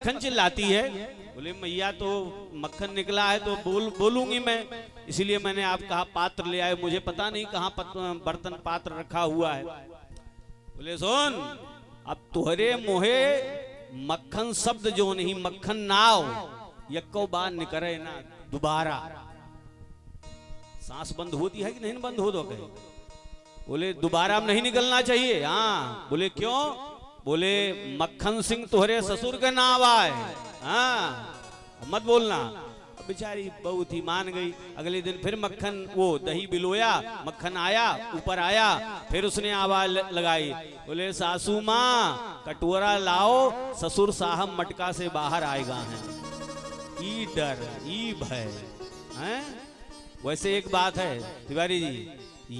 मक्खन चिल्लाती है। बोले मैया तो मक्खन निकला है तो बोलूंगी मैं, इसलिए मैंने आप कहा पात्र ले आए, मुझे पता नहीं कहाँ बर्तन पात्र रखा हुआ है। बोले सुन, अब तुहरे मोहे मक्खन शब्द जो नहीं मक्खन नाव यक्को बार निकले ना दोबारा। सांस बंद होती है कि नहीं बंद हो दो कहीं? बोले दोबारा अब नहीं निकलना चाहिए। हाँ। बोले क्यों? बोले मक्खन सिंह तुहरे ससुर के नाम आए। हाँ मत बोलना। बेचारी बहुत ही मान गई। अगले दिन फिर मक्खन वो दही बिलोया, मक्खन आया ऊपर आया, फिर उसने आवाज लगाई, बोले सासू माँ कटोरा लाओ, ससुर साहब मटका से बाहर आएगा हैं। ई डर ई भय हैं। वैसे एक बात है तिवारी जी,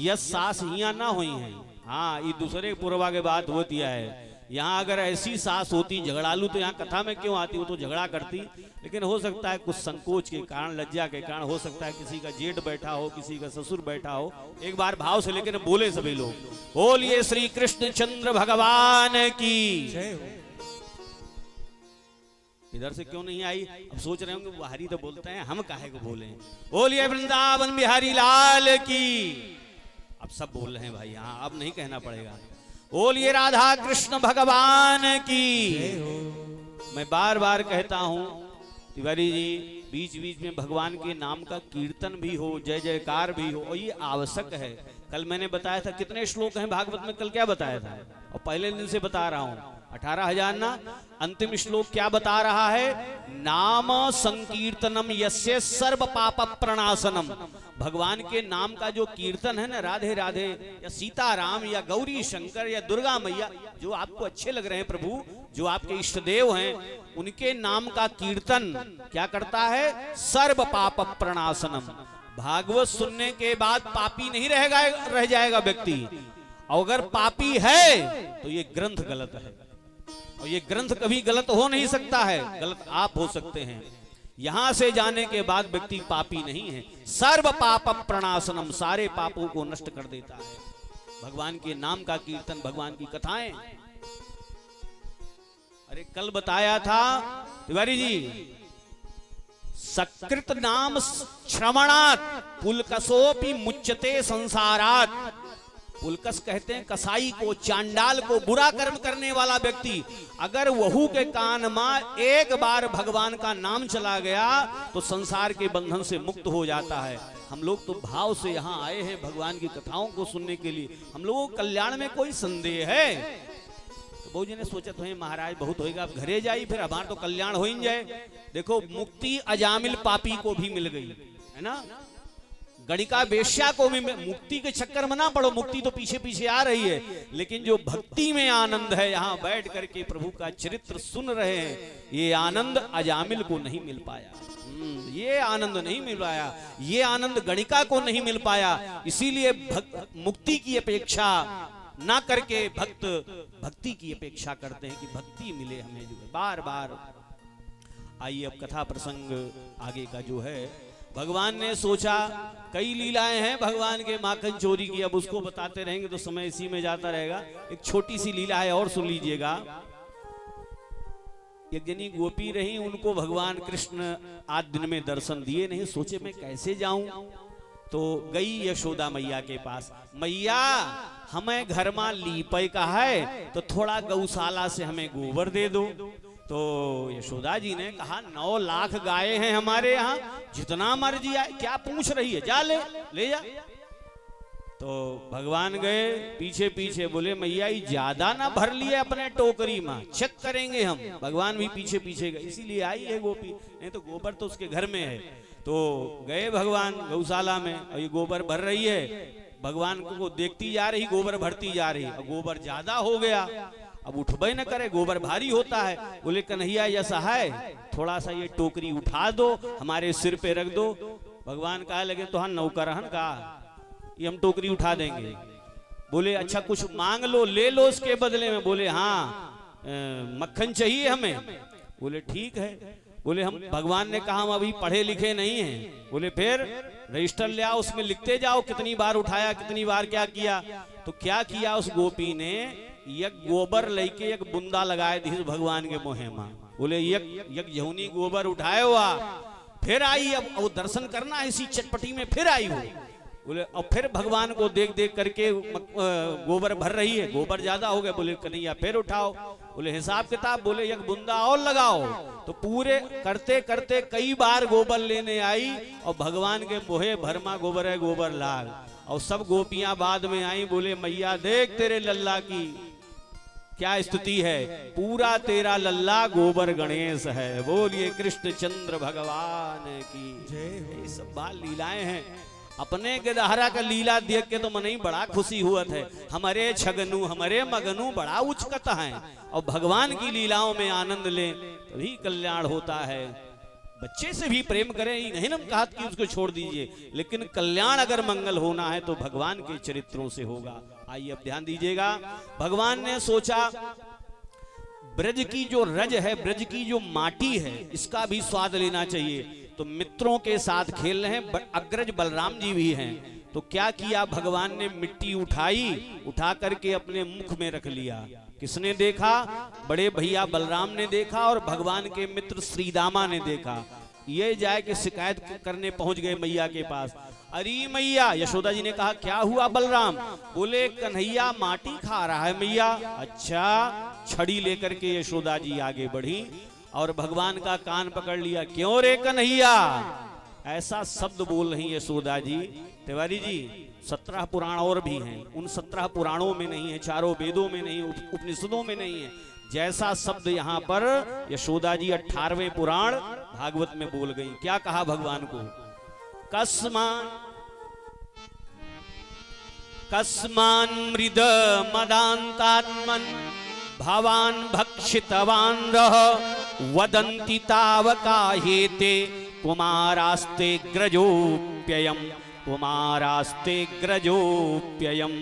यस सास यहाँ ना हुई है। हाँ ये दूसरे पूर्वा के बात होती है। यहाँ अगर ऐसी सास होती झगड़ालू तो यहाँ कथा में क्यों आती? वो तो झगड़ा करती, लेकिन हो सकता है कुछ संकोच के कारण, लज्जा के कारण, हो सकता है किसी का जेठ बैठा हो, किसी का ससुर बैठा हो। एक बार भाव से लेकिन बोले सभी लोग, बोलिए श्री कृष्ण चंद्र भगवान की। इधर से क्यों नहीं आई? अब सोच रहे होंगे बिहारी तो बोलते हैं, हम काहे को बोले? बोलिए वृंदावन बिहारी लाल की। अब सब बोल रहे हैं भाई, यहाँ अब नहीं कहना पड़ेगा। बोलिए राधा कृष्ण भगवान की। मैं बार बार कहता हूं तिवारी जी, बीच बीच में भगवान के नाम का कीर्तन भी हो, जय जयकार भी हो, और ये आवश्यक है। कल मैंने बताया था कितने श्लोक हैं भागवत में, कल क्या बताया था, और पहले दिन से बता रहा हूं 18,000 ना। अंतिम श्लोक क्या बता रहा है? नाम संकीर्तनम यस्य सर्व पाप प्रणाशनम। भगवान के नाम का जो कीर्तन है ना, राधे राधे या सीताराम या गौरी शंकर या दुर्गा मैया, जो आपको अच्छे लग रहे हैं प्रभु, जो आपके इष्ट देव हैं, उनके नाम का कीर्तन क्या करता है? सर्व पाप प्रणाशनम। भागवत सुनने के बाद पापी नहीं रह जाएगा व्यक्ति। अगर पापी है तो ये ग्रंथ गलत है, और ये ग्रंथ कभी गलत हो नहीं सकता है, गलत आप हो सकते हैं। यहां से जाने के बाद व्यक्ति पापी नहीं है। सर्व पाप प्रणाशनम, सारे पापों को नष्ट कर देता है भगवान के नाम का कीर्तन, भगवान की कथाएं। अरे कल बताया था तिवारी जी, सकृत नाम श्रवणात् पुलकसोपि मुच्यते संसारात्। पुलकस कहते हैं कसाई को, चांडाल को, बुरा कर्म करने वाला व्यक्ति। अगर वहू के कान में एक बार भगवान का नाम चला गया तो संसार के बंधन से मुक्त हो जाता है। हम लोग तो भाव से यहाँ आए हैं भगवान की कथाओं को सुनने के लिए। हम लोगों को कल्याण में कोई संदेह है? तो बहु जी ने सोचा तो महाराज बहुत होएगा, अब घरे जाई, फिर हमारा तो कल्याण हो ही जाए। देखो मुक्ति अजामिल पापी को भी मिल गई है ना, गणिका वेश्या को भी। मुक्ति के चक्कर में ना पड़ो, मुक्ति तो पीछे पीछे आ रही है, लेकिन जो भक्ति में आनंद है, यहाँ बैठ करके प्रभु का चरित्र सुन रहे हैं, ये आनंद अजामिल को नहीं मिल पाया। ये आनंद नहीं मिल पाया, ये आनंद गणिका को नहीं मिल पाया। इसीलिए मुक्ति की अपेक्षा ना करके भक्ति की अपेक्षा करते हैं कि भक्ति मिले हमें, जो है बार बार। आइए अब कथा प्रसंग आगे का जो है, भगवान ने सोचा कई लीलाएं हैं भगवान के माखन चोरी की, अब उसको बताते रहेंगे तो समय इसी में जाता रहेगा। एक छोटी सी लीला है और सुन लीजिएगा। एक जनी गोपी रही, उनको भगवान कृष्ण आज दिन में दर्शन दिए नहीं। सोचे मैं कैसे जाऊं, तो गई यशोदा मैया के पास। मैया हमें घर में लीपय का है, तो थोड़ा गौशाला से हमें गोबर दे दो। तो यशोदा जी ने कहा 9 लाख गाय हैं हमारे यहाँ, जितना मर्जी आए, क्या पूछ रही है, जा ले जा। तो भगवान गए पीछे पीछे, बोले मैया ये ज्यादा ना भर लिए अपने टोकरी में, चेक करेंगे हम। भगवान भी पीछे पीछे गए, इसीलिए आई है गोपी, नहीं तो गोबर तो उसके घर में है। तो गए भगवान गौशाला में, और ये गोबर भर रही है, भगवान को देखती जा रही, गोबर भरती जा रही, और गोबर ज्यादा हो गया, अब उठबे न करे, गोबर भारी होता है। बोले कन्हैया ऐसा है, थोड़ा सा ये टोकरी उठा दो, हमारे सिर पे रख दो। भगवान कहा लगे तो हाँ नौकरहन का, ये हम टोकरी उठा देंगे। बोले अच्छा कुछ मांग लो, ले लो उसके बदले में। बोले हाँ मक्खन चाहिए हमें। बोले ठीक है। बोले हम, भगवान ने कहा हम अभी पढ़े लिखे नहीं हैं। बोले फिर रजिस्टर ले आओ, उसमें लिखते जाओ कितनी बार उठाया, कितनी बार क्या किया। तो क्या किया उस गोपी ने, एक गोबर लेके एक बुंदा लगाए दी भगवान के मुँह में। बोले यक जौनी गोबर उठाए हुआ फिर आई, अब वो दर्शन करना है इसी चटपटी में फिर आई हो। बोले और फिर भगवान को देख देख करके गोबर भर रही है, गोबर ज्यादा हो गया। बोले कन्हैया फिर उठाओ। बोले हिसाब किताब, बोले एक बूंदा और लगाओ। तो पूरे करते करते कई बार गोबर लेने आई और भगवान के मोहे भरमा गोबर है गोबर लाल। और सब गोपियां बाद में आई, बोले मैया देख तेरे लल्ला की क्या स्तुति है, पूरा तेरा लल्ला गोबर गणेश है। बोलिए कृष्ण चंद्र भगवान की जय। ये सब बाल लीलाएं हैं। अपने गिरधारा का लीला देख के तो मन ही बड़ा खुशी हुआ है। हमारे छगनु हमारे मगनु बड़ा उचकत है। और भगवान की लीलाओं में आनंद लें तभी कल्याण होता है। बच्चे से भी प्रेम करें, ही नहीं हम कहा कि उसको छोड़ दीजिए, लेकिन कल्याण अगर मंगल होना है तो भगवान के चरित्रों से होगा। आइए अब ध्यान दीजिएगा। भगवान ने सोचा ब्रज की जो रज है, ब्रज की जो माटी है, इसका भी स्वाद लेना चाहिए। तो मित्रों के साथ खेल रहे हैं, अग्रज बलराम जी भी हैं। तो क्या किया भगवान ने, मिट्टी उठाई, उठा करके अपने मुख में रख लिया। किसने देखा? बड़े भैया बलराम ने देखा और भगवान के मित्र श्रीदामा ने देखा। ये जाए कि शिकायत करने पहुंच गए मैया के पास। अरे मैया, यशोदा जी ने कहा क्या हुआ बलराम? बोले कन्हैया माटी खा रहा है मैया। अच्छा, छड़ी लेकर के यशोदा जी आगे बढ़ी और भगवान का कान पकड़ लिया। क्यों रे कन्हैया? ऐसा शब्द बोल रही यशोदा जी। तिवारी जी 17 पुराण और भी हैं, उन 17 पुराणों में नहीं है, चारों वेदों में नहीं, उपनिषदों में नहीं है। जैसा शब्द यहाँ पर यशोदा जी 18वें पुराण भागवत में बोल गई। क्या कहा भगवान को? कस्मान मृद मदांतात्मन भवान भक्षितवान रह वदंति तावकाहेते कुमारास्ते ग्रजोप्ययम कुमारास्ते ग्रजोप्ययम।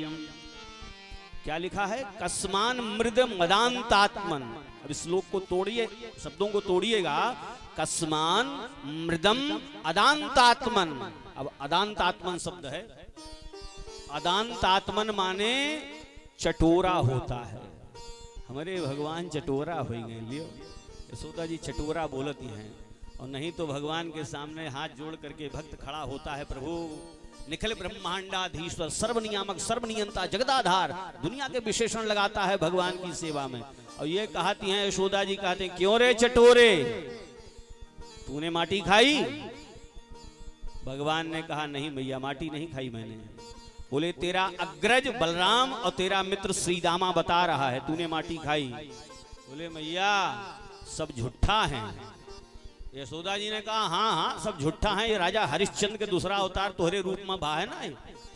क्या लिखा है? कस्मान मृद मदांतात्मन। अब इस श्लोक को तोड़िए, शब्दों को तोड़िएगा। कस्मान मृदम अदांतात्मन। अब अदांतात्मन शब्द है, अदांतात्मन माने चटोरा होता है। हमारे भगवान चटोरा हो गए। लियो यशोदा जी चटोरा बोलती हैं, और नहीं तो भगवान के सामने हाथ जोड़ करके भक्त खड़ा होता है। प्रभु निखिल ब्रह्मांडाधीश्वर सर्वनियामक सर्वनियंता जगदाधार, दुनिया के विशेषण लगाता है भगवान की सेवा में। और ये कहती हैं यशोदा जी, कहते हैं क्यों रे चटोरे, तूने माटी खाई? भगवान ने कहा नहीं भैया, माटी नहीं खाई मैंने। बोले तेरा अग्रज बलराम और तेरा मित्र श्रीदामा बता रहा है तूने माटी खाई। बोले मैया सब झूठा है। यशोदा जी ने कहा हाँ हाँ सब झूठा है, ये राजा हरिश्चंद्र के दूसरा अवतार तोहरे रूप में बा है ना,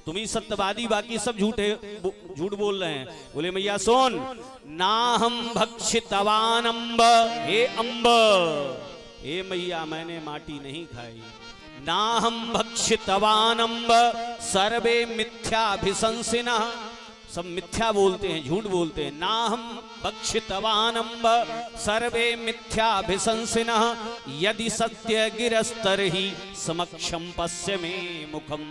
तुम ही सत्यवादी, बाकी सब झूठ बोल रहे हैं। बोले मैया सोन, ना हम भक्षितवान अम्ब, हे अम्ब, हे मैया मैंने माटी नहीं खाई। ना हम भक्षितवान अम्ब सर्वे मिथ्याभिशंसिनः, सब मिथ्या बोलते हैं, झूठ बोलते हैं। ना हम भक्षितवान अम्ब सर्वे मिथ्याभिशंसिनः, यदि सत्य गिरस्तर्हि समक्षम पश्य मे मुखम,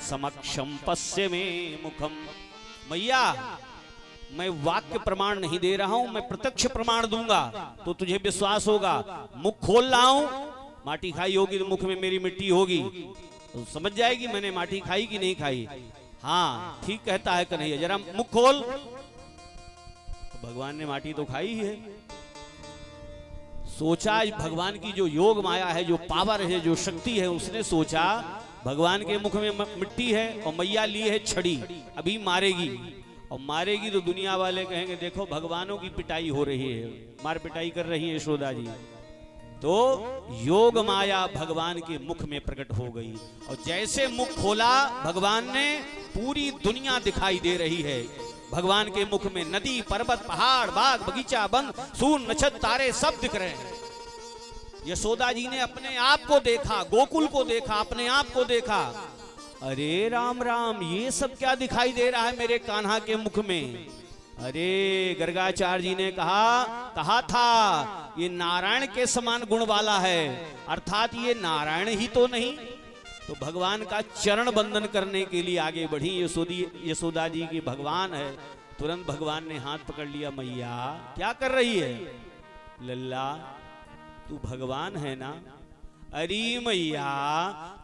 समक्षम पश्य मे मुखम। मैया मैं वाक्य प्रमाण नहीं दे रहा हूं, मैं प्रत्यक्ष प्रमाण दूंगा तो तुझे विश्वास होगा। मुख खोल रहा हूं, माटी खाई होगी तो मुख में मेरी मिट्टी होगी तो समझ जाएगी मैंने माटी खाई कि नहीं खाई। हाँ ठीक कहता है कन्हैया, जरा मुख खोल। तो भगवान ने माटी तो खाई है। सोचा भगवान की जो योग माया है, जो पावर है, जो शक्ति है, उसने सोचा भगवान के मुख में मिट्टी है और मैया ली है छड़ी, अभी मारेगी। और मारेगी तो दुनिया वाले कहेंगे देखो भगवानों की पिटाई हो रही है, मार पिटाई कर रही है यशोदा जी। तो योग माया भगवान के मुख में प्रकट हो गई और जैसे मुख खोला भगवान ने, पूरी दुनिया दिखाई दे रही है। भगवान के मुख में नदी, पर्वत, पहाड़, बाग, बगीचा, वन, सूर्य, नक्षत्र, तारे सब दिख रहे हैं। यशोदा जी ने अपने आप को देखा, गोकुल को देखा, अपने आप को देखा। अरे राम राम, ये सब क्या दिखाई दे रहा है मेरे कान्हा के मुख में? अरे गर्गाचार्य जी ने कहा था ये नारायण के समान गुण वाला है, अर्थात ये नारायण ही तो नहीं। तो भगवान का चरण बंदन करने के लिए आगे बढ़ी यशोदा जी की भगवान है। तुरंत भगवान ने हाथ पकड़ लिया, मैया क्या कर रही है? लल्ला तू भगवान है ना? अरे मैया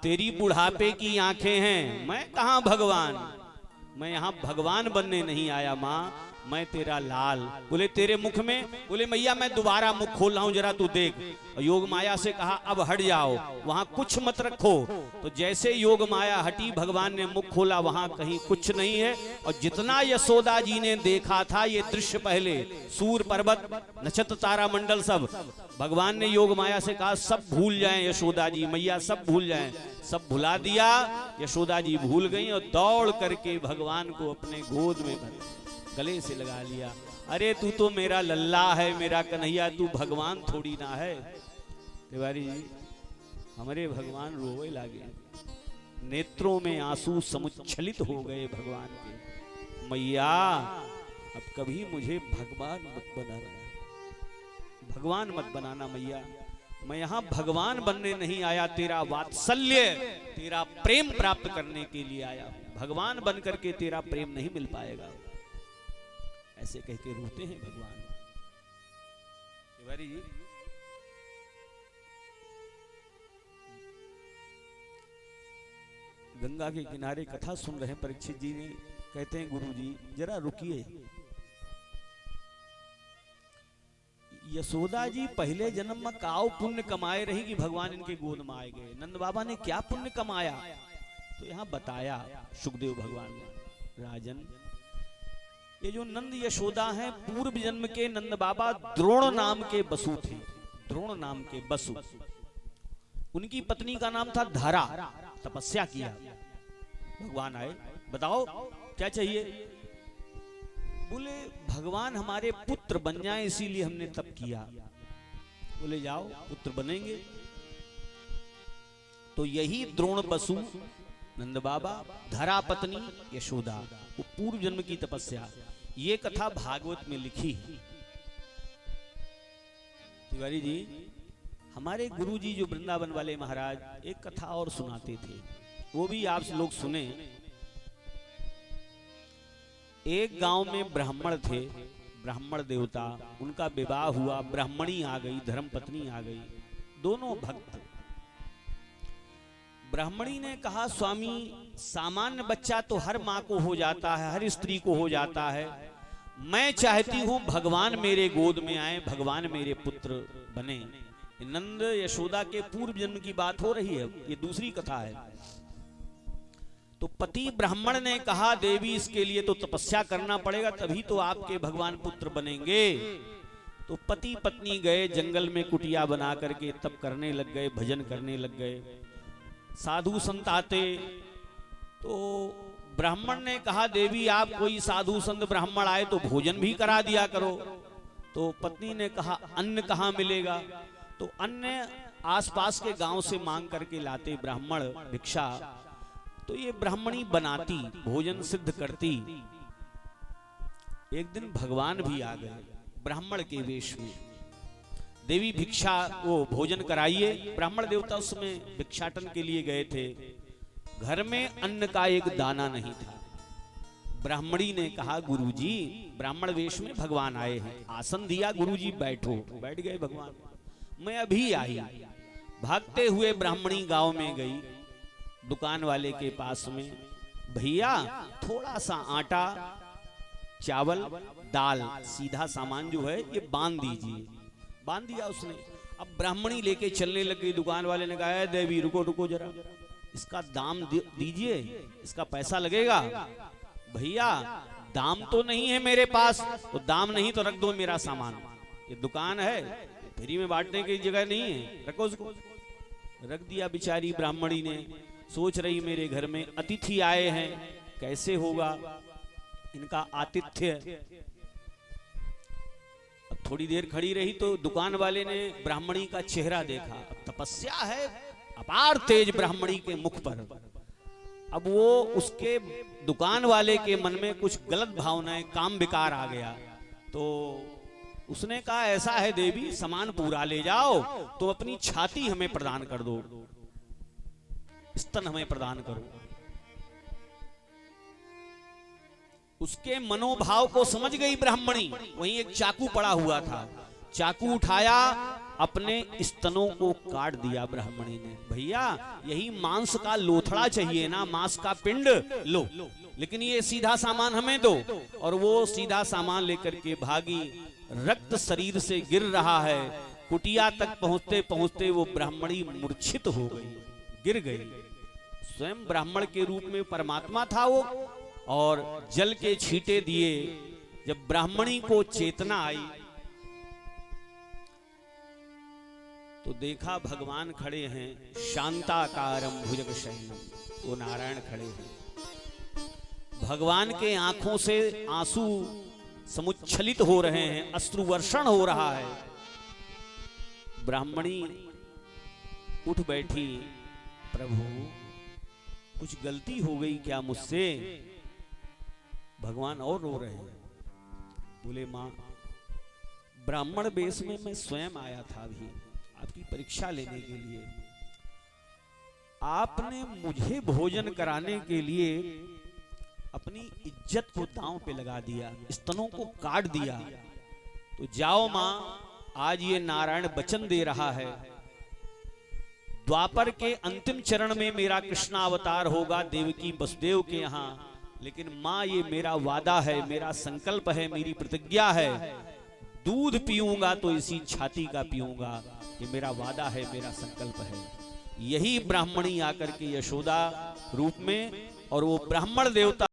तेरी बुढ़ापे की आंखें हैं, मैं कहाँ भगवान, मैं यहाँ भगवान बनने नहीं आया माँ, मैं तेरा लाल। बोले तेरे मुख में, बोले मैया मैं दोबारा मुख खोल रहा हूं जरा तू देख। योग माया से कहा अब हट जाओ, वहां कुछ मत रखो। तो जैसे योग माया हटी, भगवान ने मुख खोला, वहां कहीं कुछ नहीं है। और जितना यशोदा जी ने देखा था ये दृश्य पहले, सूर पर्वत नक्षत्र तारा मंडल सब, भगवान ने योग माया से कहा सब भूल जाएं यशोदा जी, मैया सब भूल जाएं। सब भुला दिया, यशोदा जी भूल गई और दौड़ करके भगवान को अपने गोद में गले से लगा लिया। अरे तू तो मेरा लल्ला है, मेरा कन्हैया, तू भगवान थोड़ी ना है। तिवारी जी हमारे भगवान रोवे लागे, नेत्रों में आंसू समुच्छलित हो गए भगवान के। मैया अब कभी मुझे भगवान मत बनाना, भगवान मत बनाना मैया, मैं यहाँ भगवान बनने नहीं आया, तेरा वात्सल्य तेरा प्रेम प्राप्त करने के लिए आया। भगवान बन करके तेरा प्रेम नहीं मिल पाएगा। ऐसे कह के रोते हैं भगवान। तिवारी जी गंगा के किनारे कथा सुन रहे हैं, परीक्षित जी ने कहते हैं गुरु जी जरा रुकिए, यशोदा जी पहले जन्म में काव पुण्य कमाए रही कि भगवान इनके गोद में आए गए। नंद बाबा ने क्या पुण्य कमाया, तो यहाँ बताया सुखदेव भगवान ने, राजन ये जो नंद यशोदा हैं पूर्व जन्म के नंद बाबा द्रोण नाम के बसु थे, द्रोण नाम के बसु। उनकी पत्नी का नाम था धारा, तपस्या किया, भगवान आए, बताओ क्या चाहिए। बोले भगवान हमारे पुत्र बन जाए इसीलिए हमने तप किया। बोले जाओ पुत्र बनेंगे। तो यही द्रोण बसु, नंद बाबा, धरा पत्नी यशोदा, वो पूर्व जन्म की तपस्या, ये कथा भागवत में लिखी है। तिवारी जी हमारे गुरु जी जो वृंदावन वाले महाराज एक कथा और सुनाते थे, वो भी आप लोग सुने। एक गांव में ब्राह्मण थे, ब्राह्मण देवता, उनका विवाह हुआ, ब्राह्मणी आ गई, धर्मपत्नी आ गई, दोनों भक्त। ब्राह्मणी ने कहा स्वामी सामान्य बच्चा तो हर माँ को हो जाता है, हर स्त्री को हो जाता है, मैं चाहती हूँ भगवान मेरे गोद में आए, भगवान मेरे पुत्र बने। नंद यशोदा के पूर्व जन्म की बात हो रही है, ये दूसरी कथा है। तो पति ब्राह्मण ने कहा देवी इसके लिए तो तपस्या करना पड़ेगा, तभी तो आपके भगवान पुत्र बनेंगे। तो पति पत्नी गए जंगल में, कुटिया बना करके तप करने लग गए, भजन करने लग गए। साधु संत आते, तो ब्राह्मण ने कहा देवी आप कोई साधु संत ब्राह्मण आए तो भोजन भी करा दिया करो। तो पत्नी ने कहा अन्न कहाँ मिलेगा, तो अन्न आसपास के गांव से मांग करके लाते ब्राह्मण भिक्षा। तो ये ब्राह्मणी बनाती, भोजन सिद्ध करती। एक दिन भगवान भी आ गए ब्राह्मण के वेश में, देवी भिक्षा वो भोजन कराइए। ब्राह्मण देवता उसमें भिक्षाटन के लिए गए थे, घर में अन्न का एक दाना नहीं था। ब्राह्मणी ने कहा गुरुजी ब्राह्मण वेश में भगवान आए हैं, आसन दिया, गुरुजी बैठो। बैठ गए भगवान। मैं अभी आई। भागते हुए ब्राह्मणी गांव में गई, दुकान वाले के पास में, भैया थोड़ा सा आटा, चावल, दाल, सीधा सामान जो है ये बांध दीजिए। बांध दिया उसने। अब ब्राह्मणी लेके चलने लग गई। दुकान वाले ने कहा देवी रुको रुको जरा, इसका दाम दीजिए, इसका पैसा लगेगा। भैया दाम तो नहीं है मेरे पास, तो दाम नहीं तो रख दो मेरा सामान, ये दुकान है, फ्री में बांटने की जगह नहीं है, रखो उसको। रख दिया। बेचारी ब्राह्मणी ने सोच रही मेरे घर में अतिथि आए हैं, कैसे होगा इनका आतिथ्य। अब थोड़ी देर खड़ी रही तो दुकान वाले ने ब्राह्मणी का चेहरा देखा। अब तपस्या है, अपार तेज ब्राह्मणी के मुख पर। अब वो उसके दुकान वाले के मन में कुछ गलत भावनाएं, काम विकार आ गया। तो उसने कहा ऐसा है देवी सामान पूरा ले जाओ, तो अपनी छाती हमें प्रदान कर दो, स्तन हमें प्रदान करो। उसके मनोभाव को समझ गई ब्राह्मणी। वहीं एक चाकू पड़ा हुआ था, चाकू उठाया, अपने स्तनों को काट दिया ब्राह्मणी ने। भैया यही मांस का लोथड़ा चाहिए ना, मांस का पिंड लो, लेकिन ये सीधा सामान हमें दो। और वो सीधा सामान लेकर के भागी। रक्त शरीर से गिर रहा है। कुटिया तक पहुंचते पहुंचते वो ब्राह्मणी मूर्छित हो गई, गिर गई। स्वयं ब्राह्मण के रूप में परमात्मा था वो, और जल के छींटे दिए। जब ब्राह्मणी को चेतना आई तो देखा भगवान खड़े हैं, शांताकारम भुजगशयनम, वो नारायण खड़े हैं। भगवान के आंखों से आंसू समुच्छलित हो रहे हैं, अश्रुवर्षण हो रहा है। ब्राह्मणी उठ बैठी, प्रभु कुछ गलती हो गई क्या मुझसे? भगवान और रो रहे हैं। बोले मां, ब्राह्मण वेश में मैं स्वयं आया था अभी आपकी परीक्षा लेने के लिए। आपने मुझे भोजन कराने के लिए अपनी इज्जत को दांव पे लगा दिया, स्तनों को काट दिया। तो जाओ मां, आज ये नारायण वचन दे रहा है, द्वापर के अंतिम चरण में मेरा कृष्ण अवतार होगा देवकी वसुदेव के यहाँ। लेकिन मां ये मेरा वादा है, मेरा संकल्प है, मेरी प्रतिज्ञा है, दूध पीऊंगा तो इसी छाती का पीऊंगा। ये मेरा वादा है, मेरा संकल्प है। यही ब्राह्मणी आकर के यशोदा रूप में, और वो ब्राह्मण देवता